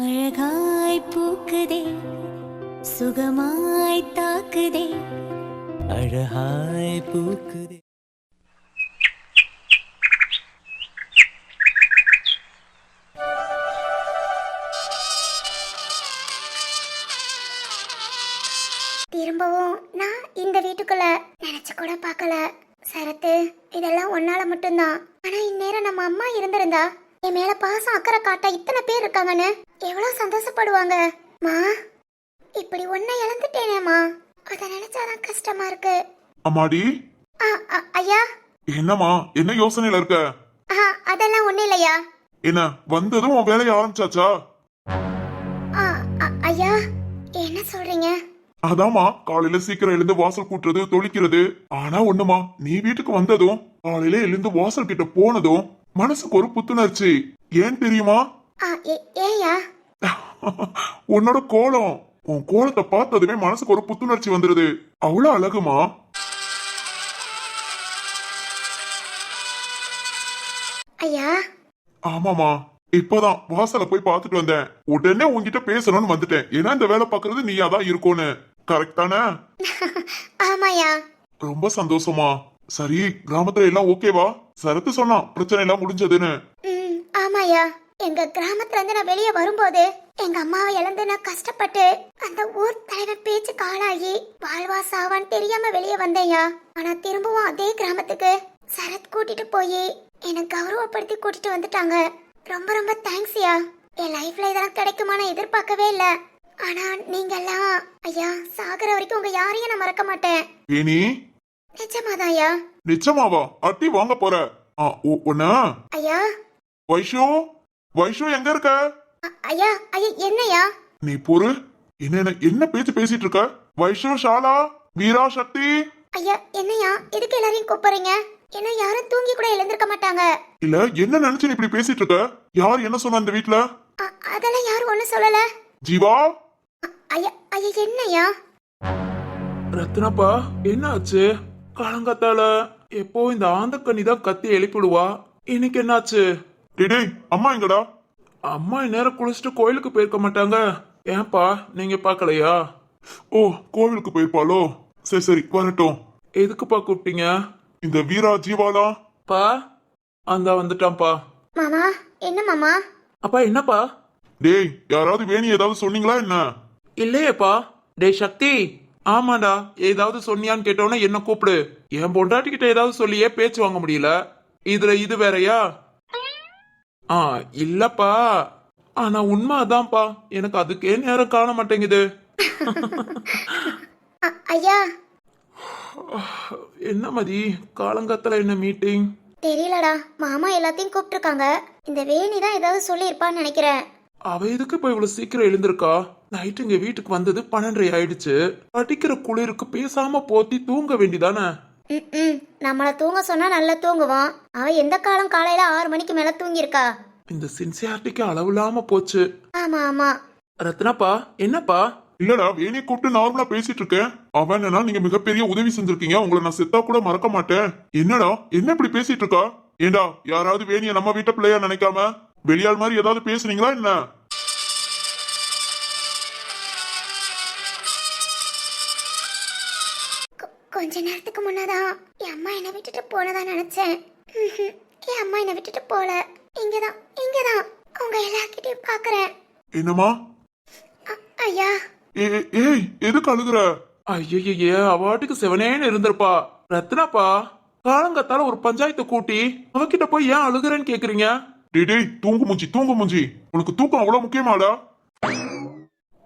அழகாய் பூக்குதே சுகமாய் தாக்குதே அழகாய் பூக்குதே. திரும்பவும் நான் இந்த வீட்டுக்குள்ள நினைச்சு கூட பார்க்கல. சரத்து, இதெல்லாம் ஒன்னால மட்டும்தான். ஆனா இந்நேரம் நம்ம அம்மா இருந்திருந்தா என் மேல பாசம் அக்கறை காட்ட இத்தனை பேர் இருக்காங்கன்னு எவ்வளவு சந்தோஷப்படுவாங்க. மா, இப்படி ஒன்ன இழந்துட்டேனேமா, அத நினைச்சாதான் கஷ்டமா இருக்கு. அம்மாடி. ஐயா. என்னம்மா, என்ன யோசனையில இருக்க? அதெல்லாம் ஒண்ணு இல்லையா. என்ன வந்ததும் உன் வேலையை ஆரம்பிச்சாச்சா? ஐயா, என்ன சொல்றீங்க? அதாமா, காலையில சீக்கிரம் எழுந்து வாசல் கூட்டுறது தொளிக்கிறது. ஆனா ஒண்ணுமா, நீ வீட்டுக்கு வந்ததும் காலையில எழுந்து வாசல் கிட்ட போனதும் மனசுக்கு ஒரு புத்துணர்ச்சி. ஏன் தெரியுமா? ஏயா? உன்னோட கோலம், உன் கோலத்தை பார்த்ததுமே மனசுக்கு ஒரு புத்துணர்ச்சி வந்துருது. அவ்வளவு அழகுமா. ஐயா. ஆமாமா, இப்பதான் வாசல போய் பாத்துட்டு வந்தேன். உடனே உன்கிட்ட பேசணும்னு வந்துட்டேன். ஏன்னா இந்த வேலை பாக்குறது நீயா தான் இருக்கும்னு. கரெக்ட் தானே? ஆமாயா. ரொம்ப சந்தோஷமா. சரி, கிராமத்துல எல்லாம் ஓகேவா? சரத்து சொன்னா பிரச்சனை எல்லாம் முடிஞ்சதுன்னு. ஆமாயா, எங்க கிராமத்துல இருந்து நான் வெளியே வரும்போது எங்க அம்மாவை இழந்து நான் கஷ்டப்பட்டு அந்த ஊர் தலைவன் பேச்சு காலாகி வாழ்வா சாவான்னு தெரியாம வெளியே வந்தேயா. ஆனா திரும்பவும் அதே கிராமத்துக்கு சரத் கூட்டிட்டு போய் என்னை கௌரவப்படுத்தி கூட்டிட்டு வந்துட்டாங்க. ரொம்ப ரொம்ப தேங்க்ஸ்யா. என் லைஃப்ல இதெல்லாம் கிடைக்குமான எதிர்பார்க்கவே இல்ல. ஆனா நீங்க எல்லாம் ஐயா சாகர வரைக்கும் உங்க யாரையும் நான் மறக்க மாட்டேன். ஏனி? நிச்சயமாதாயா. நிச்சயமாவா? அட்டி வாங்க போற? ஒண்ணா? ஐயா. வைஷு, வைஷு எங்க இருக்க? ஐயா, ஐயா என்னையா? நீ பொறு. என்ன பேச்சு பேசிட்டு இருக்க? வைஷு, ஷாலா, வீரா, சக்தி. ஐயா என்னையா, எதுக்கு எல்லாரையும் கூப்பிடுறீங்க? என்ன யாரும் தூங்கி கூட எழுந்திருக்க மாட்டாங்க. இல்ல, என்ன நினைச்சு நீ இப்படி பேசிட்டு இருக்க? யார் என்ன சொன்ன இந்த வீட்ல? அதெல்லாம் யாரும் ஒண்ணு சொல்லல. ஜீவா. ஐயா, ஐயா என்னையா? ரத்னப்பா, என்ன ஆச்சு? காலங்காத்தால எப்போ இந்த ஆந்தக்கண்ணி தான் கத்தி எழுப்பிடுவா. இன்னைக்கு என்னாச்சு? டேய், அம்மா எங்கடா? அம்மா இந்நேரம் குளிச்சுட்டு கோயிலுக்கு போயிருக்க மாட்டாங்க. ஏன்பா, நீங்க பாக்கலையா? ஓ, கோவிலுக்கு போயிருப்பாளோ? சரி சரி, வரட்டும். எதுக்குப்பா கூப்பிட்டீங்க? இந்த வீரா ஜீவாலா பா, அந்த வந்துட்டான்ப்பா. மாமா, என்ன மாமா? அப்பா என்னப்பா? டேய், யாராவது வேணி ஏதாவது சொன்னீங்களா என்ன? இல்லையேப்பா. டேய் சக்தி. ஆமாடா, ஏதாவது சொன்னியான்னு கேட்டோன்னா என்ன கூப்பிடு. என் பொண்டாட்டி கிட்ட ஏதாவது சொல்லியே பேச்சு வாங்க முடியல. இதுல இது வேறயா? இல்லப்பா. ஆனா உண்மை அதான்ப்பா, எனக்கு அதுக்கே நேரம் காண மாட்டேங்குது. ஐயா. என்ன மதி, காலங்காத்துல என்ன மீட்டிங்? தெரியலடா, மாமா எல்லாத்தையும் கூப்பிட்டுருக்காங்க. இந்த வேணி தான் ஏதாவது சொல்லியிருப்பான்னு நினைக்கிறேன். அவ எதுக்கு இப்ப இவ்வளவு சீக்கிரம் எழுந்திருக்கா? நைட்டு இங்க வீட்டுக்கு வந்தது 12:30 ஆயிடுச்சு. அடிக்கிற குளிருக்கு பேசாம போத்தி தூங்க வேண்டிதானே? நம்மள தூங்க சொன்னா நல்லா தூங்குவான். அவ எந்த காலம் காலையில 6 மணிக்கு மேல தூங்கிருக்கா? இந்த சின்சியாரிட்டிக்கு அளவு இல்லாம போச்சு. ஆமா ஆமா. ரத்னாப்பா, என்னப்பா? இல்லடா, வேணியை கூப்பிட்டு நார்மலா பேசிட்டு இருக்கேன். அவன் என்னன்னா, நீங்க மிகப்பெரிய உதவி செஞ்சிருக்கீங்க, உங்களை நான் செத்தா கூட மறக்க மாட்டேன். என்னடா, என்ன இப்படி பேசிட்டு இருக்கா? ஏண்டா, யாராவது வேணிய நம்ம வீட்டு பிள்ளையா நினைக்காம வெளியாள் மாதிரி ஏதாவது பேசுனீங்களா என்ன? கொஞ்ச நேரத்துக்கு முன்னதான் என் அம்மா என்னை விட்டுட்டு போனதா நினைச்சேன். என் அம்மா என்னை விட்டுட்டு போல. இங்கதான் அவங்க எல்லார்கிட்டயும் பாக்குறேன். என்னமா? ஐயா. ஏய், எதுக்கு அழுகுற? ஐயே, அவாட்டுக்கு செவனேன்னு இருந்திருப்பா. ரத்னாப்பா, காலங்கத்தால ஒரு பஞ்சாயத்தை கூட்டி அவகிட்ட போய் ஏன் அழுகுறேன்னு கேக்குறீங்க? டேய், தூங்கு மூஞ்சி. உனக்கு தூக்கம் அவ்வளவு முக்கியமாடா?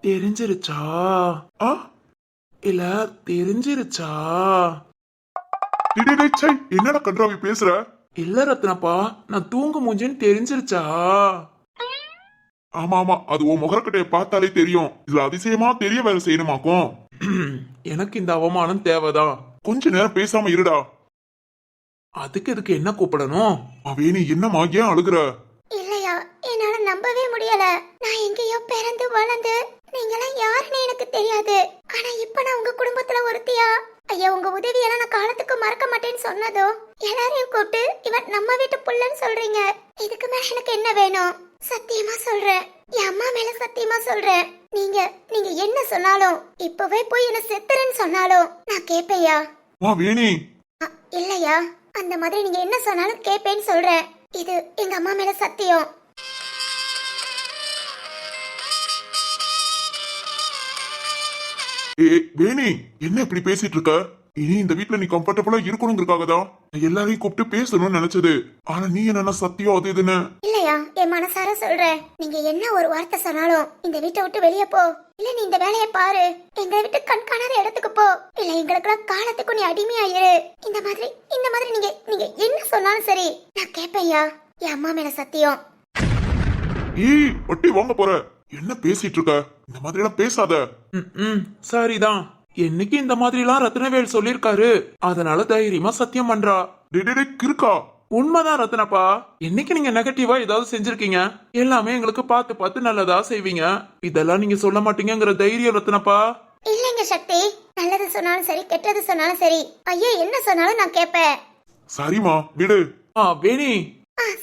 தெரிஞ்சிருச்சா? இல்ல தெரிஞ்சிருச்சா? டேய், என்னடா கன்றாவி பேசுற? இல்ல ரத்னப்பா, நான் தூங்க மூஞ்சின்னு தெரிஞ்சிருச்சா? ஆமா, அது உன் முகரக்கட்டைய பார்த்தாலே தெரியும். இதுல அதிசயமா தெரிய வேலை செய்யணுமாக்கும். எனக்கு இந்த அவமானம் தேவைதான். கொஞ்ச நேரம் பேசாம இருடா. அதுக்கு எதுக்கு என்ன கூப்பிடணும்? வேணி, என்னமா, ஏன் அழுகுற? இல்லையா, என்னால நம்பவே முடியல. நான் எங்கேயோ பிறந்து வளர்ந்து நீங்களாம் யாருன்னு எனக்கு தெரியாது. ஆனா இப்ப நான் உங்க குடும்பத்துல ஒருத்தியா. ஐயா, உங்க உதவியெல்லாம் நான் காலத்துக்கு மறக்க மாட்டேன்னு சொன்னதோ எல்லாரையும் கூப்பிட்டு இவன் நம்ம வீட்டு புள்ளன்னு சொல்றீங்க. இதுக்கு மேல எனக்கு என்ன வேணும்? சத்தியமா சொல்றேன், என் அம்மா மேல சத்தியம். சத்தியமா சொல்றேன். நீங்க நீங்க என்ன சொன்னாலும், இப்பவே போய் என்ன செத்துறேன்னு சொன்னாலும் நான் கேட்பேயா. மா வேணி, இல்லையா, அந்த மாதிரி நீங்க என்ன சொன்னாலும் கேட்பேன்னு சொல்றேன். இது எங்க அம்மா மேல சத்தியம். வேணி, என்ன இப்படி பேசிட்டு இருக்க? இனி இந்த வீட்ல நீ கம்ஃபர்டபுளா இருக்கணுங்கிறதுக்காக தான் நான் எல்லாரையும் கூப்பிட்டு பேசணும்னு நினைச்சது. ஆனா நீ என்ன சத்தியம் அது இதுன்னு. இல்லையா, என் மனசார சொல்றேன். நீங்க என்ன ஒரு வார்த்தை சொன்னாலும் இந்த வீட்டை விட்டு வெளியே போ, இல்ல நீ இந்த வேலையை பாரு, எங்களை விட்டு கண் காணாத இடத்துக்கு போ, இல்ல எங்களுக்கெல்லாம் காலத்துக்கு நீ அடிமையாயிரு. இந்த மாதிரி நீங்க நீங்க என்ன சொன்னாலும் சரி நான் கேட்பேயா. என் அம்மா மேல சத்தியம். ஏய், வட்டி வாங்க போற. என்ன பேசிட்டு இருக்க? இந்த மாதிரி எல்லாம் பேசாத. சரிதான். என்னைக்கு இந்த மாதிரி எல்லாம் ரத்னவேல் சொல்லிருக்காரு, அதனால தைரியமா சத்தியம் பண்றா. கிறுக்கா. உண்மைதான் ரத்னப்பா. என்னைக்கு நீங்க நெகட்டிவா ஏதாவது செஞ்சிருக்கீங்க, எல்லாமே எங்களுக்கு பார்த்து பார்த்து நல்லதா செய்வீங்க. இதெல்லாம் நீங்க சொல்ல மாட்டீங்கிற தைரியம் ரத்னப்பா. இல்லைங்க சக்தி, நல்லது சொன்னாலும் சரி கெட்டது சொன்னாலும் சரி ஐயா என்ன சொன்னாலும் நான் கேட்பேன். சரிமா விடு. வேணி,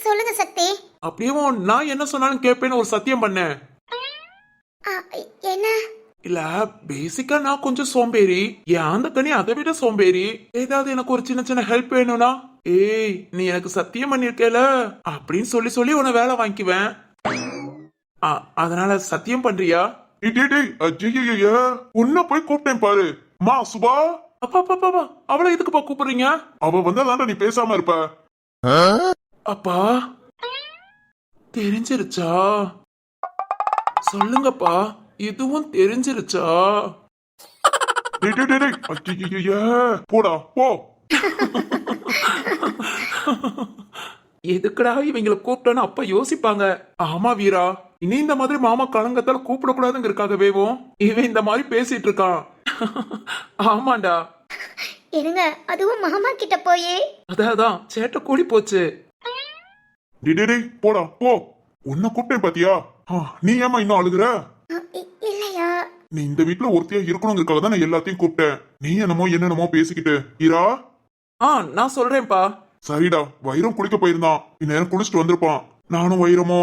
சொல்லுங்க சக்தி. அப்படியே நான் என்ன சொன்னாலும் கேட்பேன்னு ஒரு சத்தியம் பண்ணேன். என்ன? இல்ல, பேசிக்கா நான் கொஞ்சம் சோம்பேறி. என் அந்த கனி அதை விட சோம்பேறி. ஏதாவது எனக்கு ஒரு சின்ன சின்ன ஹெல்ப் வேணும்னா, ஏய் நீ எனக்கு சத்தியம் பண்ணிருக்கேல அப்படின்னு சொல்லி சொல்லி உன்னை வேலை வாங்கிக்குவேன். அதனால சத்தியம் பண்றியா? உன்ன போய் கூப்பிட்டேன் பாரு. மா சுபா. அப்பா அவளை எதுக்குப்பா கூப்பிடுறீங்க? அவ வந்தாதான்டா நீ பேசாம இருப்ப. அப்பா தெரிஞ்சிருச்சா? சொல்லுங்கப்பா, இதுவும் தெரிஞ்சிருச்சா? போடா போ. எதுக்குடா இவங்களை கூப்பிட்டோன்னு அப்ப யோசிப்பாங்க. ஆமா வீரா, இனி இந்த மாதிரி மாமா கலங்கத்தால கூப்பிடக்கூடாதுங்கிறதுக்காகவேவும் இவன் இந்த மாதிரி பேசிட்டு இருக்கான். ஆமாண்டா. இருங்க, அதுவும் மாமா கிட்ட போய். அதான் சேட்டை கூடி போச்சு. போடா போ. உன்னை கூப்பிட்டேன் பாத்தியா? நீ ஏமா இன்னும் அழுகுற? இல்லையா, நீ இந்த வீட்டுல ஒருத்தியா இருக்கணுங்கிறதுக்காக தான் நான் எல்லாத்தையும் கூப்பிட்டேன். நீ என்னமோ பேசிக்கிட்டு இரா. நான் சொல்றேன்ப்பா. சரிடா, வைரம் குளிக்க போயிருந்தான். இந்நேரம் குளிச்சுட்டு வந்திருப்பான். நானும் வைரமோ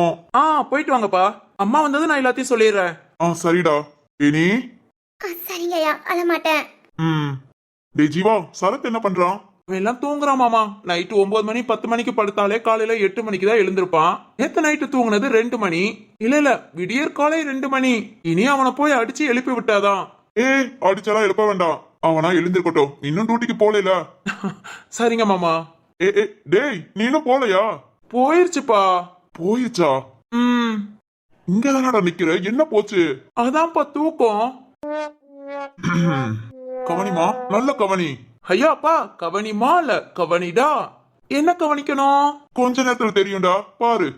போயிட்டு வாங்கப்பா. அம்மா வந்தது நான் எல்லாத்தையும் சொல்லிடுறேன். சரிடா. இனி சரிங்கய்யா, அழமாட்டேன். டே ஜீவா, சரத் என்ன பண்றான்? எல்லாம் தூங்குறான் மாமா. நைட்டு 9 மணி 10 மணிக்கு படுத்தாலே காலையில 8 மணிக்கு தான் எழுந்திருப்பான். நேத்து நைட்டு தூங்குனது 2 மணி. இல்ல விடியற் காலை 2 மணி. இனி அவனை போய் அடிச்சு எழுப்பி விட்டாதான். அடிச்சாலாம் எழுப்ப வேண்டாம், அவனா எழுந்திருக்கட்டும். இன்னும் டியூட்டிக்கு போகல. சரிங்க மாமா. டேய் நீ இன்னும் போலையா? போயிருச்சுப்பா. போயிருச்சா? இங்கதானடா நிக்கிற, என்ன போச்சு? அதான்ப்பா தூக்கம். கவனிமா, நல்ல கவனி. ஐயா அப்பா, கவனிமா இல்ல கவனிடா. என்ன கவனிக்கணும்? கொஞ்ச நேரத்துல தெரியும்டா, பாரு.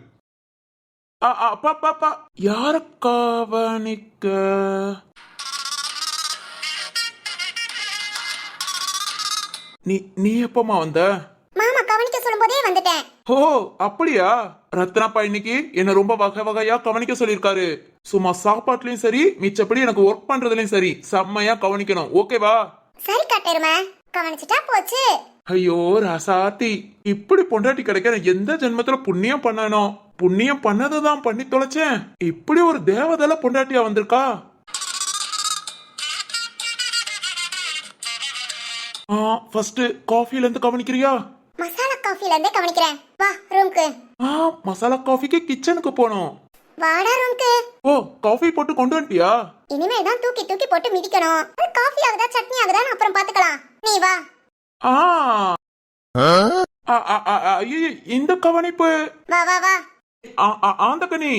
அப்பா யார கவனிக்க? நீ எப்பமா வந்த? மாமா கவனிக்க சொல்லும்போதே வந்துட்டேன். ஓ அப்படியா? ரத்னாப்பா இன்னைக்கு என்ன ரொம்ப வகை வகையா கவனிக்க சொல்லிருக்காரு. சும்மா சாப்பாட்டுலயும் சரி, மிச்சப்படி எனக்கு ஒர்க் பண்றதுலயும் சரி செம்மையா கவனிக்கணும். ஓகேவா? சரி காட்டேருமா, கவனிச்சுட்டா போச்சு. ஐயோ ராசாத்தி, இப்படி பொண்டாட்டி கிடைக்க நான் எந்த ஜென்மத்துல புண்ணியம் பண்ணணும். புண்ணியம் பண்ணதுதான் பண்ணி தொலைச்சேன். இப்படி ஒரு தேவதல பொண்டாட்டியா வந்திருக்கா. ஃபர்ஸ்ட் காஃபில இருந்து கவனிக்கிறியா? மசாலா காஃபில இருந்து கவனிக்கிறேன். வா ரூம்க்கு. மசாலா காஃபிக்கு கிச்சனுக்கு போணும். வாடா ரூம்க்கு. ஓ காஃபி போட்டு கொண்டு வந்துட்டியா? இனிமே தான் தூக்கி தூக்கி போட்டு மிதிக்கணும். காஃபி ஆகுதா சட்னி ஆகுதான்னு அப்புறம் பாத்துக்கலாம். நீ வா. இந்த கவனிப்பு. வா வா வா. ஆந்தகனி,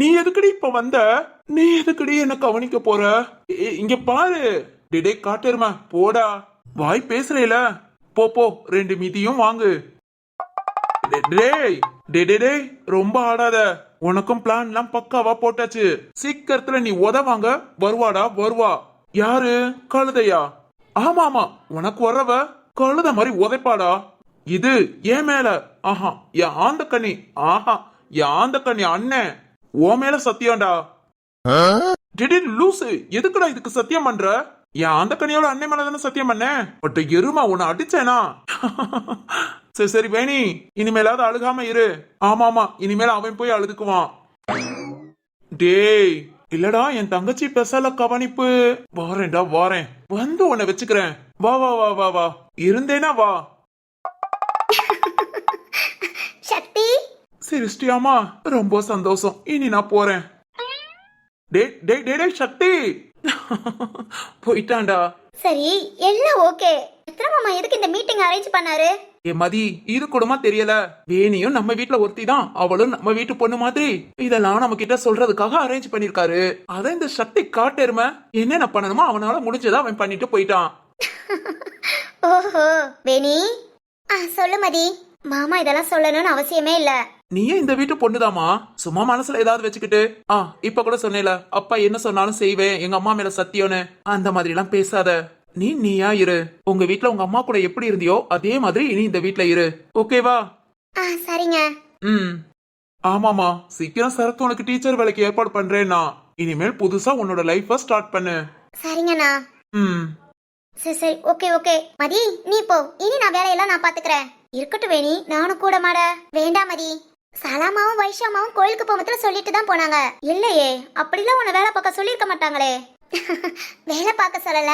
நீ எதுக்கடி இப்ப வந்த? நீ எதுக்கடி என்ன கவனிக்க போற? இங்க பாரு. டிடே காட்டேருமா, போடா. வாய் பேசுறேல, போ 2 மிதியும் வாங்கு. டேய் ரொம்ப ஆடாத. உனக்கும் பிளான் எல்லாம் பக்காவா போட்டாச்சு. சீக்கிரத்துல நீ உதவாங்க வருவா. யாரு? கழுதையா? ஆமா உனக்கு வர்றவ கழுத மாதிரி உதைப்பாடா. இது ஏன் மேல? என் ஆந்தக்கண்ணி. என் ஆந்தக்கண்ணி அண்ணன் ஓ மேல சத்தியம்டா. திடீர் லூசு, எதுக்குடா இதுக்கு சத்தியம் பண்ற? என் ஆந்தக்கண்ணியோட அண்ணன் மேலதானே சத்தியம் பண்ண. பட் எருமா உன்னை அடிச்சேனா? சரி வேணி, இனிமேலாவது அழுகாம இரு. ஆமா இனிமேல அவன் போய் அழுதுக்குவான். டேய் இல்லடா என் தங்கச்சி பெசல கவனிப்பு. வாரேன்டா வாரேன், வந்து உன்னை வச்சுக்கிறேன். வா வா வா வா வா, இருந்தேனா வா. சக்தி, சிரிச்சிட்டியாமா? ரொம்ப சந்தோஷம், இனி நான் போறேன். டேய் டேய் டேய் டேய், சக்தி போயிட்டான்டா. சரி எல்லாம் ஓகே. எத்தனை மாமா எதுக்கு இந்த மீட்டிங் அரேஞ்ச் பண்ணாரு? ஏ மதி, இது கூடமா தெரியல? வேணியும் நம்ம வீட்ல ஒருத்தி தான், அவளும் நம்ம வீட்டு பொண்ணு மாதிரி. இதெல்லாம் நம்ம கிட்ட சொல்றதுக்காக அரேஞ்ச் பண்ணிருக்காரு. அத இந்த சக்தி காட்டெருமை என்னென்ன பண்ணணுமோ அவனால முடிஞ்சதா அவன் பண்ணிட்டு போயிட்டான். ஓஹோ வேணி, சொல்லு மதி. மாமா இதெல்லாம் சொல்லணும்னு அவசியமே இல்ல. நீயே இந்த வீட்டு பொண்ணுதாமா, சும்மா மனசுல ஏதாவது வச்சுக்கிட்டு இப்ப கூட சொன்னேல, அப்பா என்ன சொன்னாலும் செய்வேன், எங்க அம்மா மேல சத்தியம்னு. அந்த மாதிரி எல்லாம் பேசாத. நீயா இரு. உங்க வீட்ல உங்க அம்மா கூட எப்படி இருந்தியோ அதே மாதிரி இனி இந்த வீட்ல இரு. ஓகேவா? சரிங்க. ஆமாமா, சீக்கிரம் சரத்து உனக்கு டீச்சர் வேலைக்கு ஏற்பாடு பண்றேன்னா. இனிமேல் புதுசா உன்னோட லைஃப ஸ்டார்ட் பண்ணு. சரிங்கண்ணா. சரி சரி, ஓகே ஓகே. மதி நீ போ, இனி நான் வேலையெல்லாம் நான் பாத்துக்கிறேன். இருக்கட்டும் வேணி, நானும் கூட மாட. வேண்டாம் மதி, சலாமாவும் வைஷாமாவும் கோயிலுக்கு போகும்போது சொல்லிட்டு தான் போனாங்க. இல்லையே, அப்படிலாம் உன்னை வேலை பார்க்க சொல்லியிருக்க மாட்டாங்களே. வேலை பார்க்க சொல்லல,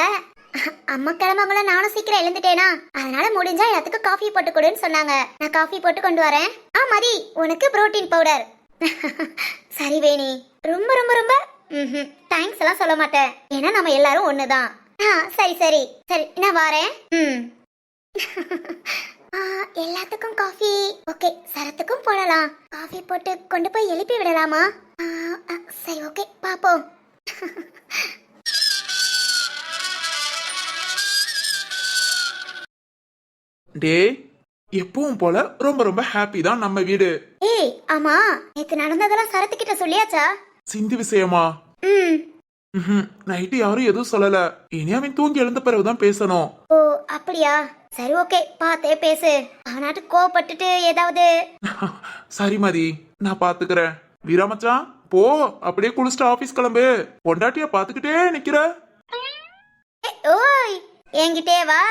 அம்மா கிளம்பவங்கள நானும் சீக்கிரம் எழுந்துட்டேனா, அதனால முடிஞ்சா எல்லாத்துக்கும் காஃபி போட்டு கொடுன்னு சொன்னாங்க. நான் காஃபி போட்டு கொண்டு வரேன். மதி உனக்கு புரோட்டீன் பவுடர். சரி வேணி, ரொம்ப ரொம்ப ரொம்ப தேங்க்ஸ் எல்லாம் சொல்ல மாட்டேன், ஏன்னா நம்ம எல்லாரும் ஒண்ணுதான். சரி சரி சரி, நான் வரேன். எல்லாத்துக்கும் காஃபி. ஓகே, சரத்துக்கும் போடலாம். காஃபி போட்டு கொண்டு போய் எழுப்பி விடலாமா? சரி ஓகே, பாப்போம். டே, எப்பவும் போல ரொம்ப ரொம்ப ஹாப்பி தான் நம்ம வீடு. ஏய் ஆமா, நேத்து நடந்ததெல்லாம் சரத்துக்கிட்ட சொல்லியாச்சா? சிந்து விஷயமா? நைட்டு யாரும் எதுவும் சொல்லல. இனி அவன் தூங்கி எழுந்த பிறகுதான் பேசணும். ஓ அப்படியா? சரி ஓகே, பாத்தே பேசு. அவனாட்டு கோவப்பட்டுட்டு ஏதாவது. சரி மதி, நான் பாத்துக்கிறேன். வீரா மச்சான் போ, அப்படியே குளிச்சுட்டு ஆபீஸ் கிளம்பு. பொண்டாட்டிய பாத்துக்கிட்டே நிக்கிற. ஓய், என்கிட்டே வா.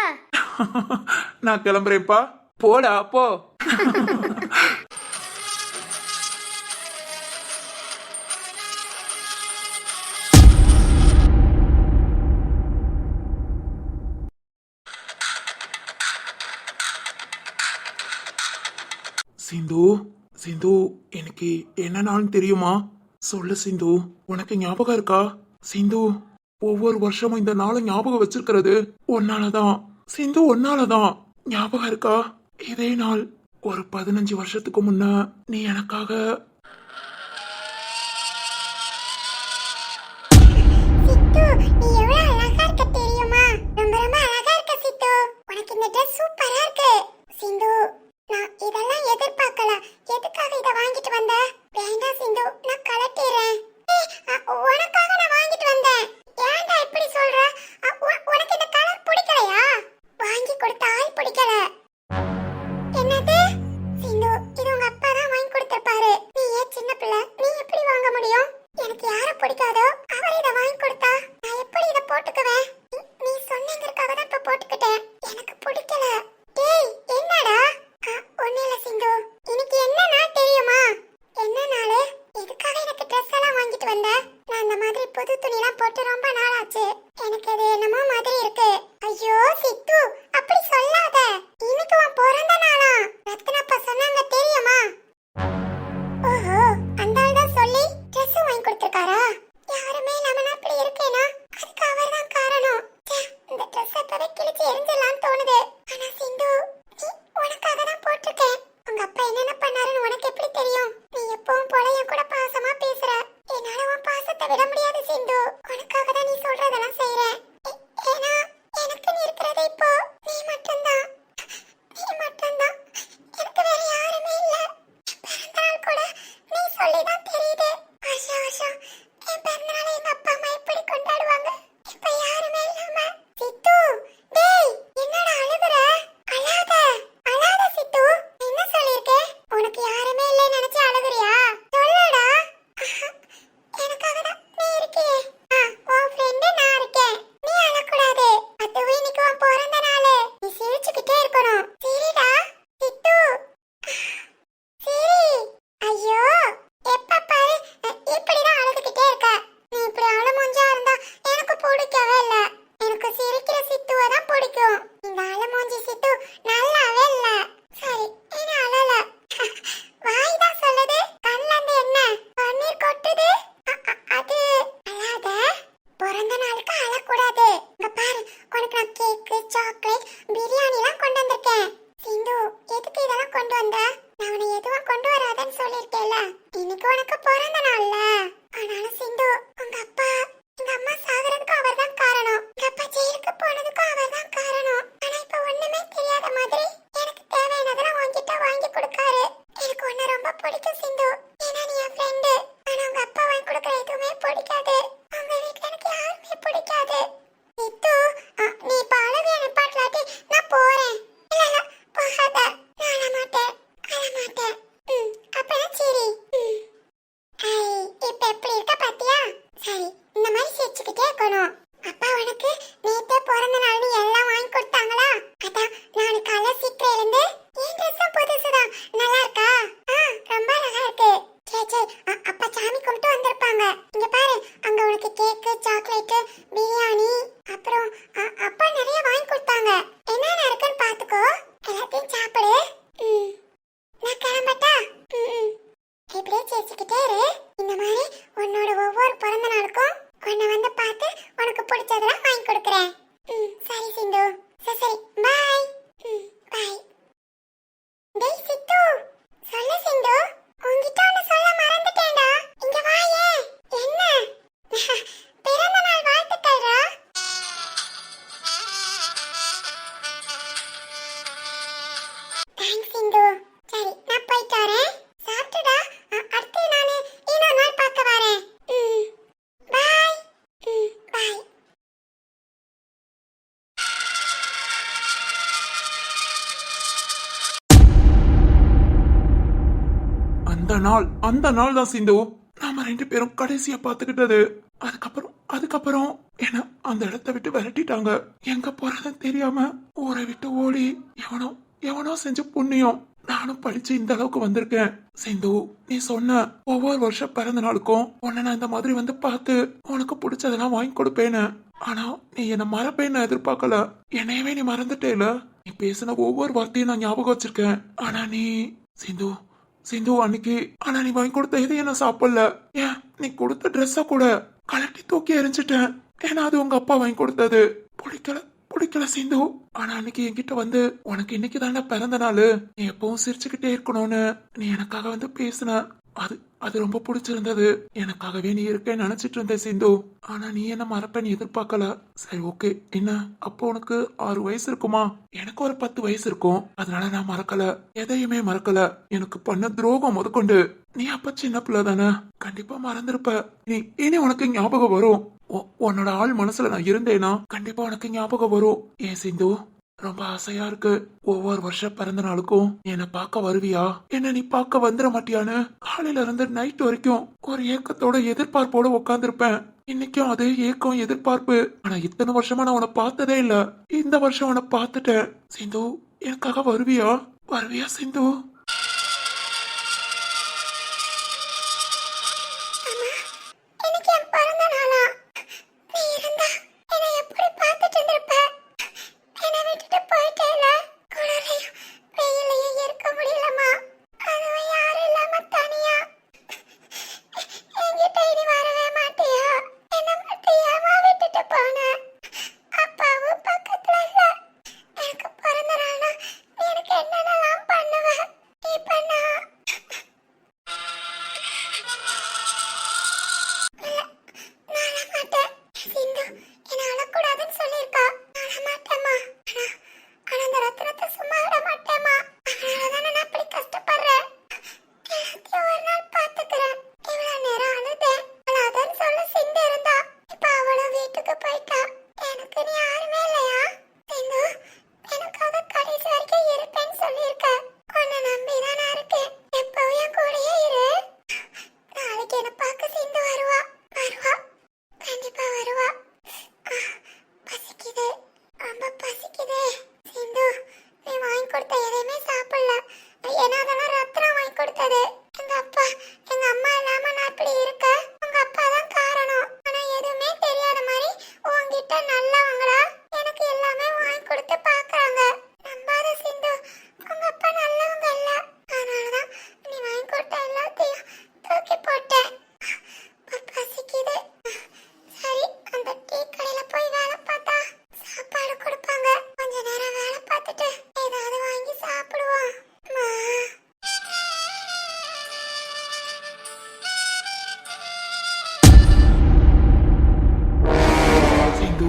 நான் கிளம்புறேன்ப்பா. போடா போ. சிந்து, சிந்து, எனக்கு என்ன நாள் தெரியுமா? சொல்லு சிந்து, உனக்கு ஞாபகம் இருக்கா? சிந்து, ஒவ்வொரு வருஷமும் இந்த நாளை ஞாபகம் வச்சிருக்கிறது ஒன்னாலதான். சிந்து, ஒன்னாலதான். ஞாபகம் இருக்கா? இதே நாள் ஒரு 15 வருஷத்துக்கு முன்ன நீ எனக்காக. சித்து, நீ எவ்வளவு அழகா இருக்க தெரியுமா? ரொம்ப ரொம்ப அழகா இருக்க சித்து. உனக்கு இந்த ட்ரெஸ் சூப்பரா இருக்கு. சிந்து, நான் இதெல்லாம் எதிர்பார்க்கல. எதுக்காக இத வாங்கிட்டு வந்த? வேண்டாம் சிந்து, நான் கலட்டிறேன். உனக்காக நான் வாங்கிட்டு வந்தேன். ஏன்டா இப்படி சொல்ற? உனக்கு இந்த கலர் பிடிக்கலையா? வாங்கி கொடுத்த ஆள் பிடிக்கல. என்னது? சிந்து, இது உங்க அப்பா தான் வாங்கி கொடுத்திருப்பாரு. நீ ஏன் சின்ன பிள்ளை, நீ எப்படி வாங்க முடியும்? எனக்கு யார பிடிக்காதோ அவர் இத வாங்கி கொடுத்தா நான் எப்படி இத போட்டுக்குவேன்? நீ சொன்னீங்கறதுக்காக தான் இப்ப போட்டுக்கிட்டேன். எனக்கு பிடிக்கல. டேய் என்னடா? ஒண்ணு இல்ல சிந்து, இன்னைக்கு என்ன நாள் தெரியுமா? என்ன நாள்? எதுக்காக எனக்கு ட்ரெஸ் எல்லாம் வாங்கிட்டு வந்த? நான் இந்த மாதிரி புது துணிலாம் போட்டு ரொம்ப நாள் ஆச்சு. எனக்கு அது என்னமோ மாதிரி இருக்கு. ஐயோ சித்து, அப்படி சொல்லாத. இன்னைக்கு உன் பிறந்த நாளா? ரத்னப்பா சொன்னாங்க தெரியுமா? ஓஹோ, அந்த ஆள் தான் சொல்லி ட்ரெஸ் வாங்கி கொடுத்திருக்காரா? யாருமே இல்லாம நான் இப்படி இருக்கேனா? அதுக்கு அவர் தான் காரணம். இந்த ட்ரெஸ் அப்பவே கிழிச்சு எரிஞ்சிடலாம்னு தோணுது. ஆனா சிந்து, நீ உனக்காக தான் போட்டிருக்கேன். உங்க அப்பா என்னென்ன பண்ணாருன்னு உனக்கு எப்படி தெரியும்? நீ எப்பவும் போல என் கூட பாசமா பேசுற. என்னால உன் பாசத்தை விட முடியாது சிந்து. உனக்காக தான் நீ சொல்றதெல்லாம் செய்றேன். ஏன்னா எனக்கு நீ இருக்கிறது இப்போ நீ மட்டும்தான். நீ மட்டும்தான். எனக்கு வேற யாருமே இல்ல. பிறந்தநாள் கூட நீ சொல்லிதான் தெரியுது. வருஷம் வருஷம் என் பிறந்தநாளை எங்க அப்பா அம்மா எப்படி கொண்டாடுவாங்க? இப்ப யாருமே இல்லாம. சித்து, டேய் என்னடா அழுகுற? அழாத அழாத சித்து. என்ன சொல்லிருக்கேன்? உனக்கு யாருமே இல்லைன்னு நினைச்சு அழுகுறியா? சொல்லுடா. எனக்காக தான் நீ இருக்கியே. உன் ஃப்ரெண்டு நான் இருக்கேன். நீ அழக்கூடாது. அதுவும் இன்னைக்கு உன் பிறந்த நாள். நீ சிரிச்சுக்கிட்டே இருக்கணும். சரிடா சித்து. சரி. ஐயோ, எப்ப பாரு இப்படிதான் அழுதுகிட்டே பிறந்த நாளுக்கு அழக்கூடாது. இங்க பாரு, உனக்கு நான் கேக்கு, சாக்லேட், பிரியாணி எல்லாம் கொண்டு வந்திருக்கேன். சிந்து, எதுக்கு இதெல்லாம் கொண்டு வந்த? நான் உன்னை எதுவும் கொண்டு வராதன்னு சொல்லிருக்கேன்ல. இன்னைக்கு உனக்கு பிறந்த நாள்ல. ஆனாலும் சிந்து, உங்க அப்பா எங்க அம்மா சாகுறதுக்கு அவர்தான் காரணம். எங்க அப்பா ஜெயிலுக்கு போனதுக்கும் அவர்தான் காரணம். ஆனா இப்ப ஒண்ணுமே தெரியாத மாதிரி எனக்கு தேவையானதெல்லாம் வாங்கிட்டா வாங்கி கொடுக்காரு. எனக்கு உன்னை ரொம்ப பிடிக்கும் சிந்து. ஏன்னா நீ என் ஃப்ரெண்டு. ஆனா உங்க அப்பா வாங்கி கொடுக்குற எதுவுமே பிடிக்காது. உங்க வீட்டுல எனக்கு யாருமே பிடிக்காது. நித்து, நீ இப்ப அழகு நிப்பாட்டலாட்டி நான் போறேன். இல்ல இல்ல, போகாத. நான் அழமாட்டேன், அழமாட்டேன். அப்பதான் சரி. ஐ, இப்ப எப்படி இருக்க பாத்தியா? சரி, இந்த மாதிரி சிரிச்சுக்கிட்டே இருக்கணும். அப்பா உனக்கு நேத்தே பிறந்த நாள்னு எல்லாம் வாங்கி கொடுத்தாங்களா? அதான் நான் காலை சீக்கிரம் எழுந்து என் ட்ரெஸ் புதுசுதான். நல்லா இருக்கா? ரொம்ப அழகா இருக்கு. சரி சரி, அப்பா சாமி கும்பிட்டு வந்திருப்பாங்க. இங்க பாரு, அங்க உனக்கு கேக்கு, சாக்லேட், பிரியாணி, அப்புறம் அப்பா நிறைய வாங்கி கொடுத்தாங்க. என்னென்ன இருக்குன்னு பாத்துக்கோ. எல்லாத்தையும் சாப்பிடு. நான் கிளம்பட்டா? இப்படியே சிரிச்சுக்கிட்டே இரு. இந்த மாதிரி உன்னோட ஒவ்வொரு பிறந்த நாளுக்கும் உன்னை வந்து பார்த்து உனக்கு பிடிச்சதெல்லாம் வாங்கி கொடுக்குறேன். சரி சிந்து. சரி பாய். பாய். டேய் சித்து, சொல்லு சிந்து. உன்கிட்ட ஒன்னு சொல்ல மறந்துட்டேன்டா. இங்க வாயே. என்ன? பிறந்த நாள் வாழ்த்துக்கள்டா. தேங்க்ஸ் சிந்து. சரி, நான் போயிட்டு வரேன். சாப்பிட்டுடா. அடுத்து நானு இன்னொரு நாள் பார்க்க வரேன். பாய். பாய். அந்த நாள் தான் சிந்து நாம ரெண்டு பேரும் கடைசியா பாத்துக்கிட்டது. அதுக்கப்புறம் என்ன அந்த இடத்தை விட்டு விரட்டிட்டாங்க. எங்க போறதுன்னு தெரியாம ஊரை விட்டு ஓடி எவனோ செஞ்ச புண்ணியம் நானும் படிச்சு இந்த அளவுக்கு வந்திருக்கேன். சிந்து, நீ சொன்ன ஒவ்வொரு வருஷம் பிறந்த நாளுக்கும் உன்னை நான் இந்த மாதிரி வந்து பார்த்து உனக்கு பிடிச்சதெல்லாம் வாங்கி கொடுப்பேன்னு. ஆனா நீ என்ன மறப்பேன்னு எதிர்பார்க்கல. என்னையவே நீ மறந்துட்டேல. நீ பேசின ஒவ்வொரு வார்த்தையும் நான் ஞாபகம் வச்சிருக்கேன். ஆனா நீ சிந்து அன்னைக்கு நீ வாங்கி கொடுத்த எதையும் நான் சாப்பிடல. ஏன், நீ கொடுத்த ட்ரெஸ்ஸ கூட கலட்டி தூக்கி எரிஞ்சிட்டேன். ஏன்னா அது உங்க அப்பா வாங்கி கொடுத்தது. பிடிக்கல சிந்து. ஆனா அன்னைக்கு என்கிட்ட வந்து உனக்கு இன்னைக்கு தானே பிறந்த நாள், நீ எப்பவும் சிரிச்சுக்கிட்டே இருக்கணும்னு நீ எனக்காக வந்து பேசின. அது ரொம்ப பிடிச்சிருந்தது. எனக்காகவே நீ இருக்கேன்னு நினைச்சிட்டு இருந்தேன் சிந்து. ஆனா நீ என்ன மறப்பேன்னு எதிர்பார்க்கல. சரி ஓகே. என்ன, அப்போ உனக்கு 6 வயசு இருக்குமா? எனக்கு ஒரு 10 வயசு இருக்கும். அதனால நான் மறக்கல, எதையுமே மறக்கல. எனக்கு பண்ண துரோகம் முதற்கொண்டு நீ அப்ப சின்ன பிள்ளை தானே, கண்டிப்பா மறந்துருப்ப. இனி உனக்கு ஞாபகம் வரும். உன்னோட ஆள் மனசுல நான் இருந்தேனா கண்டிப்பா உனக்கு ஞாபகம் வரும். ஏன் சிந்து, ரொம்ப ஆசையா இருக்கு. ஒவ்வொரு வருஷம் பிறந்த நாளுக்கும் என்ன பார்க்க வருவியா? என்ன நீ பார்க்க வந்துட மாட்டியான்னு காலையில இருந்து நைட் வரைக்கும் ஒரு ஏக்கத்தோட எதிர்பார்ப்போட உட்காந்துருப்பேன். இன்னைக்கும் அதே ஏக்கம், எதிர்பார்ப்பு. ஆனா இத்தனை வருஷமா நான் உன்னை பார்த்ததே இல்ல. இந்த வருஷம் உன்னை பார்த்துட்டேன். சிந்து, எனக்காக வருவியா சிந்து?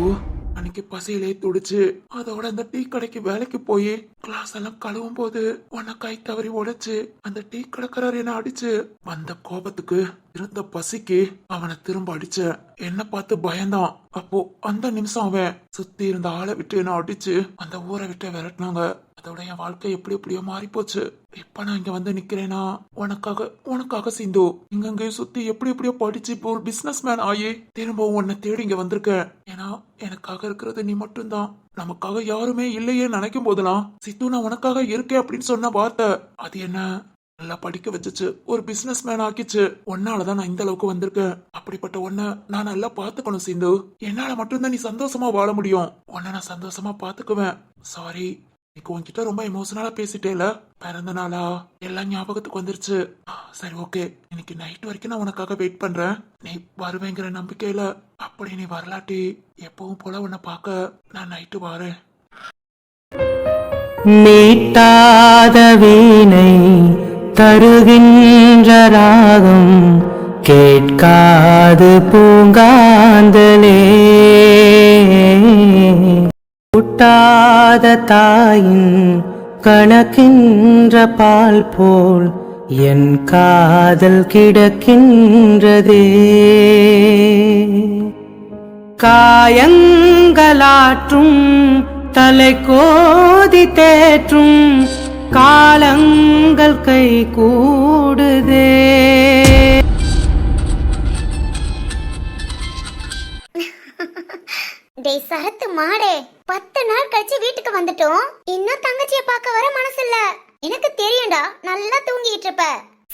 சிந்து அன்னைக்கு பசியிலே துடிச்சு அதோட அந்த டீ கடைக்கு வேலைக்கு போய் கிளாஸ் எல்லாம் கழுவும் போது உன்னை கை தவறி உடைச்சு அந்த டீ கடைக்காரர் என்ன அடிச்சு வந்த கோபத்துக்கு இருந்த பசிக்கு அவனை திரும்ப அடிச்ச என்ன பார்த்து பயந்தான். அப்போ அந்த நிமிஷம் அவன் சுத்தி இருந்த ஆளை விட்டு என்ன அடிச்சு அந்த ஊரை விட்டு விரட்டினாங்க. அதோட என் வாழ்க்கை எப்படி எப்படியோ மாறி போச்சு. இப்ப நான் இங்க வந்து நிக்கிறேனா உனக்காக சிந்து. இங்கங்கேயும் சுத்தி எப்படி எப்படியோ படிச்சு இப்போ ஒரு பிசினஸ் மேன் ஆகி திரும்பவும் உன்னை தேடி இங்க வந்திருக்கேன். ஏன்னா எனக்காக இருக்கிறது நீ மட்டும்தான். நமக்காக யாருமே இல்லையே நினைக்கும் போதெல்லாம் சித்து நான் உனக்காக இருக்கேன் அப்படின்னு சொன்ன வார்த்தை அது என்ன நல்லா படிக்க வச்சுச்சு, ஒரு பிசினஸ் மேன் ஆக்கிச்சு. உன்னாலதான் நான் இந்த அளவுக்கு வந்திருக்கேன். அப்படிப்பட்ட உன்னை நான் நல்லா பாத்துக்கணும் சிந்து. என்னால மட்டும்தான் நீ சந்தோஷமா வாழ முடியும். உன்னை நான் சந்தோஷமா பாத்துக்குவேன். சாரி, இன்னைக்கு உன்கிட்ட ரொம்ப எமோஷனலா பேசிட்டேல. பிறந்த நாளா எல்லாம் ஞாபகத்துக்கு வந்துருச்சு. சரி ஓகே, இன்னைக்கு நைட் வரைக்கும் நான் உனக்காக வெயிட் பண்றேன். நீ வருவேங்கிற நம்பிக்கையில. அப்படி நீ வரலாட்டி எப்பவும் போல உன்னை பார்க்க நான் நைட்டு வரேன். மீட்டாத வீணை தருகின்ற ராகம் கேட்காது பூங்காந்தலே ஊட்டாத தாயின் கணக்கின்ற பால் போல் என் காதல் கிடக்கின்றதே காயங்களாற்றும் தலை கோதி தேற்றும் காலங்கள் கை கூடுதே. டேய் சரத்து மாடே, 10 நாள் கழிச்சு வீட்டுக்கு வந்துட்டோம். இன்னும் தங்கச்சிய பார்க்க வர மனசு இல்ல. எனக்கு தெரியும்டா, நல்லா தூங்கிட்டு இருப்ப.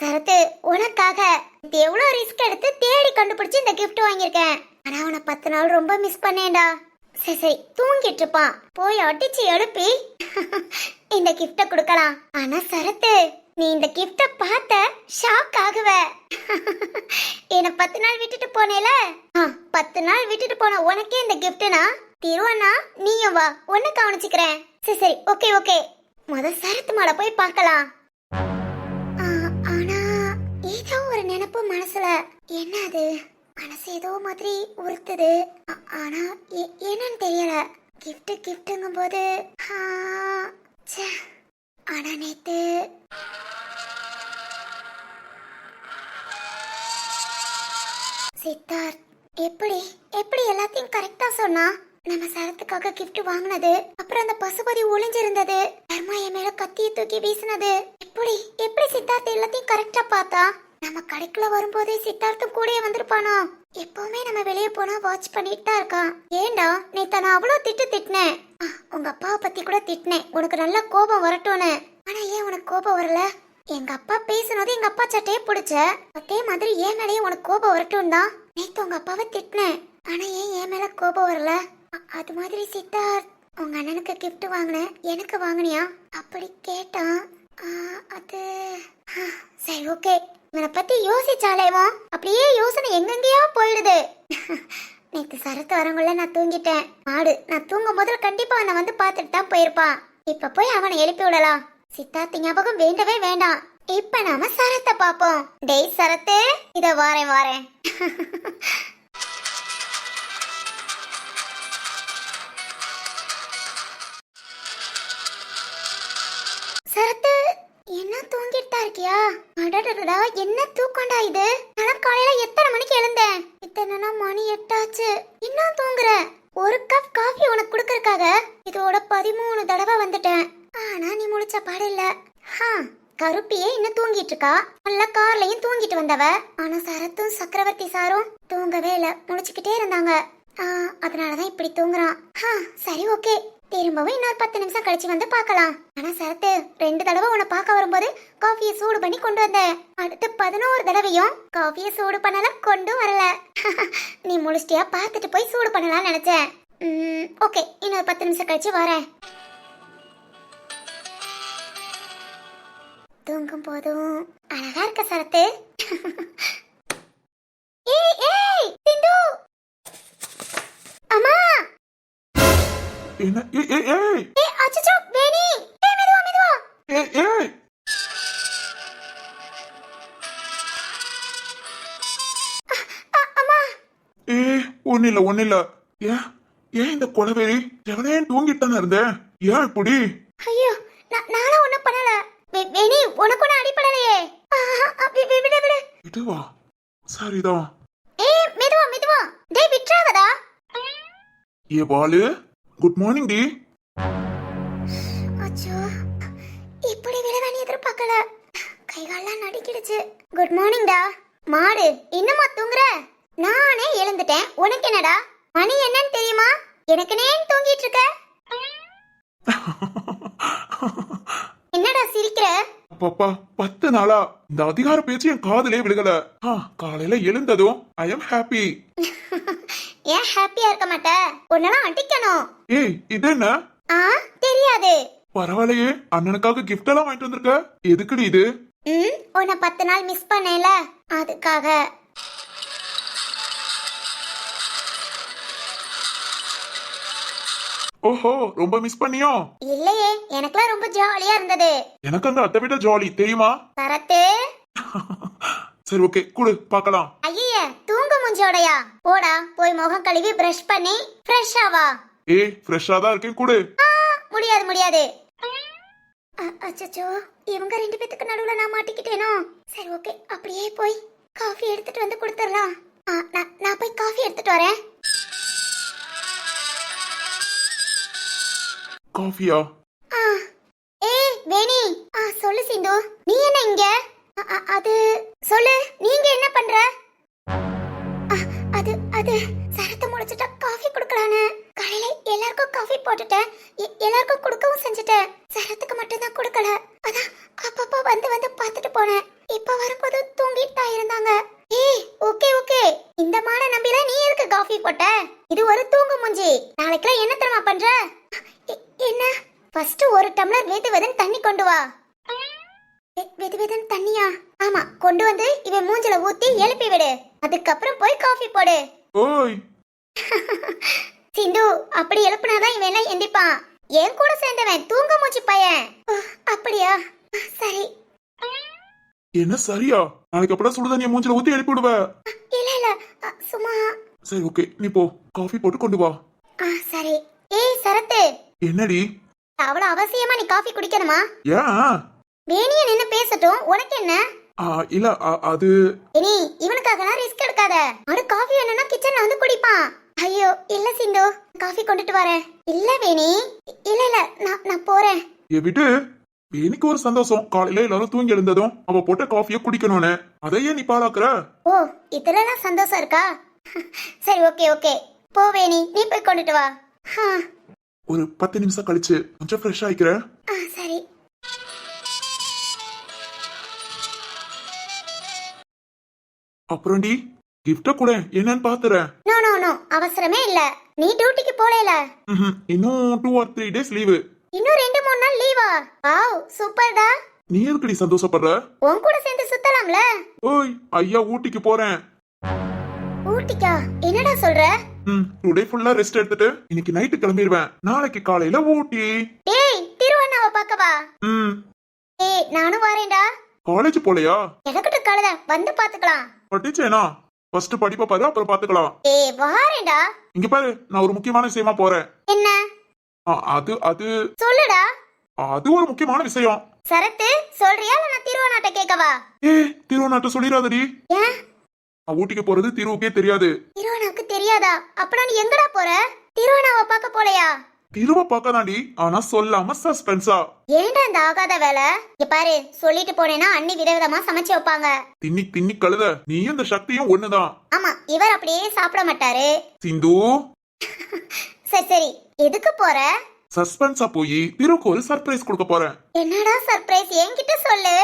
சரத்து, உனக்காக எவ்வளவு ரிஸ்க் எடுத்து தேடி கண்டுபிடிச்சு இந்த கிஃப்ட் வாங்கியிருக்கேன். ஆனா உன 10 நாள் ரொம்ப மிஸ் பண்ணேன்டா. சரி தூங்கிட்டு இருப்பான், போய் அடிச்சு எழுப்பி இந்த கிஃப்ட குடுக்கலாம். ஆனா சரத்து, நீ இந்த கிஃப்ட பார்த்த ஷாக் ஆகுவ. என்ன 10 நாள் விட்டுட்டு போனேல, 10 நாள் விட்டுட்டு போன உனக்கே இந்த கிஃப்ட்னா திருவண்ணா நீயும் வா, உன்னை கவனிச்சுக்கிறேன். சரி ஓகே ஓகே, முத சரத்து மாட போய் பார்க்கலாம். ஆனா ஏதோ ஒரு நினைப்பு மனசுல. என்ன அது? மனசு ஏதோ மாதிரி உறுத்துது. ஆனா என்னன்னு தெரியல. கிஃப்ட்டுங்கும் போது ஆனா நேத்து சித்தார்த் எப்படி எல்லாத்தையும் கரெக்டா சொன்னா? நம்ம சரத்துக்காக கிஃப்ட் வாங்கினது, அப்புறம் அந்த பசுபதி ஒளிஞ்சிருந்தது, தர்மா என் மேல கத்தியை தூக்கி வீசினது, எப்படி சித்தார்த் எல்லாத்தையும் கரெக்டா பார்த்தா? நம்ம கடைக்குள்ள வரும்போதே சித்தார்த்தும் கூடயே வந்திருப்பானோ? எப்பவுமே நம்ம வெளியே போனா வாட்ச் பண்ணிட்டு தான் இருக்கான். ஏண்டா நேத்து நான் அவ்வளவு திட்டினேன். உங்க அப்பாவை பத்தி கூட திட்டினேன், உனக்கு நல்ல கோபம் வரட்டும்னு. ஆனா ஏன் உனக்கு கோபம் வரல? எங்க அப்பா பேசுனது எங்க அப்பா சட்டையே பிடிச்ச அதே மாதிரி ஏன் மேலேயே உனக்கு கோபம் வரட்டும் தான் நேத்து உங்க அப்பாவை திட்டினேன். ஆனா ஏன் என் மேல கோபம் வரல? அது மாதிரி சித்தார்த், உங்க அண்ணனுக்கு கிஃப்ட் வாங்கினேன், எனக்கு வாங்கினியா அப்படி கேட்டான். அது சரி ஓகே, இவனை பத்தி யோசிச்சாலேவா அப்படியே யோசனை எங்கெங்கேயோ போயிடுது. நேத்து சரத்து வரங்குள்ள நான் தூங்கிட்டேன். ஆடு நான் தூங்கும் போதுல கண்டிப்பா அவனை வந்து பார்த்துட்டு தான் போயிருப்பான். இப்ப போய் அவனை எழுப்பி விடலாம். சித்தார்த்த ஞாபகம் வேண்டவே வேண்டாம். இப்ப நாம சரத்தை பாப்போம். டேய் சரத்து, இத வாரேன். சரத்து, என்ன தூங்கிட்டு தான் இருக்கியா? அடடடா, என்ன தூக்கம்டா இது? நான் காலையில எத்தனை மணிக்கு எழுந்தேன்? இத்தனை மணி 8 ஆச்சு. இன்னும் தூங்குற? ஒரு கப் காஃபி உனக்கு குடுக்கறதுக்காக இதோட 13 தடவை வந்துட்டேன். ஆனா நீ முழிச்ச பாடு இல்ல. கருப்பியே இன்னும் தூங்கிட்டு இருக்கா. நல்ல கார்லயும் தூங்கிட்டு வந்தவ. ஆனா சரத்தும் சக்கரவர்த்தி சாரும் தூங்கவே இல்ல, முழிச்சுக்கிட்டே இருந்தாங்க. அதனாலதான் இப்படி தூங்குறான். சரி ஓகே, திரும்பவும் இன்னொரு 10 நிமிஷம் கழிச்சு வந்து பார்க்கலாம். ஆனா சரத்து, 2 தடவை உன்னை பார்க்க வரும்போது காஃபியை சூடு பண்ணி கொண்டு வந்தேன். அடுத்து 11 தடவையும் காஃபியை சூடு பண்ணல, கொண்டு வரல. நீ முழிச்சிட்டியா பார்த்துட்டு போய் சூடு பண்ணலாம்னு நினைச்சேன். ஓகே, இன்னொரு 10 நிமிஷம் கழிச்சு வரேன். தூங்கும் போதும் அழகா இருக்க சரத்து. ஏய் சிந்து, அம்மா. என்ன? ஏய் அச்சச்சோ வேணி, மெதுவா. ஏய் அம்மா. ஒன்னில்ல. ஏன் இந்த கொலவெறி எவனே தூங்கிட்டு தானே இருந்தேன் ஏன் இப்படி ஐயோ நானும் ஒண்ணும் பண்ணல வேணி உனக்கு ஒன்னும் அடிப்படலையே விடு விடு இதுவா சரிதான் ஏய் மெதுவா மெதுவா டேய் விட்றாதடா ஏ பாலு குட் மார்னிங் டி அச்சோ இப்படி விழவேணி எதிர்பார்க்கல கைகாலெல்லாம் நடுக்கிடுச்சு குட் மார்னிங் டா மாடு இன்னுமா தூங்குற நானே எழுந்துட்டேன் உனக்கு என்னடா மணி என்னன்னு தெரியுமா எனக்கு நேன் தூங்கிட்டு இருக்க என்னடா சிரிக்கிற பாப்பா 10 நாளா இந்த அதிகார பேச்சு என் காதலே விழுகல காலையில எழுந்ததும் ஐ எம் ஹாப்பி ஏன் ஹாப்பியா இருக்க மாட்ட உன்னெல்லாம் அடிக்கணும் ஏய் இது என்ன தெரியாது பரவாயில்லையே அண்ணனுக்காக கிஃப்ட் எல்லாம் வாங்கிட்டு வந்திருக்க எதுக்குடி இது உன்னை 10 நாள் மிஸ் பண்ணேல அதுக்காக ஓஹோ ரொம்ப மிஸ் பண்ணியோ இல்லையே எனக்குலாம் ரொம்ப ஜாலியா இருந்தது எனக்கு அந்த அத்தை விட ஜாலி தெரியுமா சரத்து சரி ஓகே குடு பார்க்கலாம் ஐயே தூங்கு முஞ்சோடையா போடா போய் முகம் கழுவி பிரஷ் பண்ணி ஃப்ரெஷ்ஷா வா ஏய் ஃப்ரெஷ்ஷா தான் இருக்கேன் குடு முடியாது முடியாது அச்சச்சோ இவங்க 2 பேத்துக்கு நடுவுல நான் மாட்டிக்கிட்டேனோ சரி ஓகே அப்படியே போய் காஃபி எடுத்துட்டு வந்து கொடுத்துடலாம் நான் போய் காஃபி எடுத்துட்டு வரேன் காஃபியா ஏய் வேணி சொல்லு சிந்து நீ என்ன இங்க அது சொல்லு நீங்க என்ன பண்ற அது சரத்து முடிச்சிட்டா காஃபி குடுக்கலான்னு காலையில எல்லாருக்கும் காஃபி போட்டுட்டேன் எல்லாருக்கும் குடுக்கவும் செஞ்சுட்டேன் சரத்துக்கு மட்டும் தான் குடுக்கல அதான் அப்பப்போ வந்து வந்து பார்த்துட்டு போனேன் இப்ப வரும்போது தூங்கிட்டா இருந்தாங்க ஏய் ஓகே ஓகே இந்த மாட நம்பில நீ எதுக்கு காஃபி போட்ட இது ஒரு தூங்கு மூஞ்சி நாளைக்குலாம் என்ன தெரியுமா பண்ற என்ன ஃபர்ஸ்ட் ஒரு டம்ளர் வெதுவெதுன்னு தண்ணி கொண்டு வா வெதுவெதுன்னு தண்ணியா ஆமா கொண்டு வந்து இவன் மூஞ்சில ஊத்தி எழுப்பி விடு அதுக்கப்புறம் போய் காஃபி போடு ஓய் சிந்து அப்படி எழுப்புனாதான் இவன் எல்லாம் எந்திப்பான் என் கூட சேர்ந்தவன் தூங்க மூச்சு பையன் அப்படியா சரி என்ன சரியா நாளைக்கு அப்புறம் சுடு தண்ணிய மூஞ்சில ஊத்தி எழுப்பி விடுவ இல்ல சும்மா சரி ஓகே நீ போ காஃபி போட்டு கொண்டு வா சரி ஏய் சரத்து என்னடி அவ்வளவு அவசியமா நீ காஃபி குடிக்கணுமா ஏன் வேணிய நின்னு பேசட்டும் உனக்கு என்ன இல்ல அது இனி இவனுக்காக ரிஸ்க் எடுக்காத அடு காஃபி வேணும்னா கிச்சன்ல வந்து குடிப்பான் ஐயோ இல்ல சிந்து காஃபி கொண்டுட்டு வரேன் இல்ல வேணி இல்ல நான் போறேன் விட்டு எனக்கு ஒரு சந்தோஷம் காலையில எல்லாரும் தூங்கி எழுந்ததும் அவ போட்ட காஃபிய குடிக்கணும்னு அதையே நீ பாழாக்குற ஓ இதுலலாம் சந்தோஷம் இருக்கா சரி ஓகே ஓகே போ வேணி நீ போய் கொண்டுட்டு வா ஒரு 10 நிமிஷம் கழிச்சு கொஞ்சம் ஃப்ரெஷ் ஆயிக்கிறேன் சரி அப்புறம்டி கிஃப்ட கூட என்னன்னு பாத்துறேன் நோ நோ நோ அவசரமே இல்ல நீ டியூட்டிக்கு போலேல இன்னும் 2 or 3 days லீவு இன்னும் 2-3 நாள் லீவா வாவ் சூப்பர்டா நீ எதுக்குடி சந்தோஷப்படுற உன் கூட சேர்ந்து சுத்தலாம்ல ஓய் ஐயா ஊட்டிக்கு போறேன் ஊட்டிக்கா என்னடா சொல்ற டுடே ஃபுல்லா ரெஸ்ட் எடுத்துட்டு இன்னைக்கு நைட்டு கிளம்பிடுவேன் நாளைக்கு காலையில ஊட்டி டேய் திருவண்ணாவை பார்க்கவா ஏய் நானும் வரேன்டா காலேஜ் போலையா எனக்கிட்ட கழுத வந்து பாத்துக்கலாம் படிச்சேனா ஃபர்ஸ்ட் படிப்பை பாரு அப்புறம் பாத்துக்கலாம் ஏய் வரேன்டா இங்க பாரு நான் ஒரு முக்கியமான விஷயமா போறேன் என்ன அது சொல்லுடா அது ஒரு முக்கியமான விஷயம் சரத்து சொல்றியா இல்ல நான் திருவண்ணாட்ட கேட்கவா திருவண்ணாட்ட சொல்லிடாதடி ஏன் ஊட்டிக்கு போறது திருவுக்கே தெரியாது திருவண்ணாவுக்கு தெரியாதா அப்ப நீ எங்கடா போற திருவண்ணாவை பார்க்க போலையா திருவ பார்க்கதாண்டி ஆனா சொல்லாம சஸ்பென்ஸா ஏன்டா இந்த ஆகாத வேலை இங்க பாரு சொல்லிட்டு போனேன்னா அண்ணி விதவிதமா சமைச்சு வைப்பாங்க தின்னி கழுத நீயும் இந்த சக்தியும் ஒண்ணுதான் ஆமா இவர் அப்படியே சாப்பிட மாட்டாரு சிந்து சரி சரி எதுக்கு போற சஸ்பென்ஸா போய் திருவுக்கு ஒரு சர்ப்ரைஸ் கொடுக்க போறேன் என்னடா சர்ப்ரைஸ் என்கிட்ட சொல்லு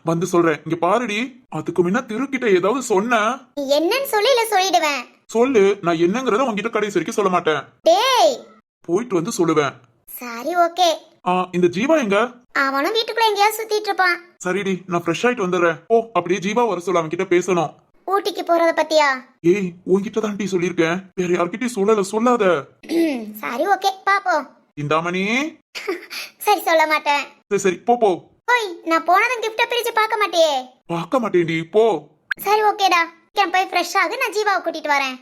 வந்து சொல்றேன் இங்க பாருடி அதுக்கு முன்ன திருக்கிட்ட ஏதாவது சொன்ன நீ என்னன்னு சொல்லி இல்ல சொல்லிடுவேன் சொல்லு நான் என்னங்கறத உன்கிட்ட கடைசி வரைக்கும் சொல்ல மாட்டேன் டேய் போயிட்டு வந்து சொல்லுவேன் சரி ஓகே இந்த ஜீவா எங்க அவனும் வீட்டுக்குள்ள எங்கேயாவது சுத்திட்டு இருப்பான் சரிடி நான் ஃப்ரெஷ் ஆயிட்டு வந்துடுறேன் ஓ அப்படியே ஜீவா வர சொல்ல அவன் கிட்ட பேசணும் ஊட்டிக்கு போறத பத்தியா ஏய் உன்கிட்ட தான் டீ சொல்லிருக்கேன் வேற யார்கிட்டயும் சொல்லாத சரி ஓகே பாப்போம் இந்தாமணி சரி சொல்ல மாட்டேன் சரி போ ஓய் நான் போனதும் கிஃப்ட பிரிச்சு பார்க்க மாட்டியே பார்க்க மாட்டேன்டி போ சரி ஓகேடா போய் ஃப்ரெஷ் ஆகு நான் ஜீவாவை கூட்டிட்டு வரேன்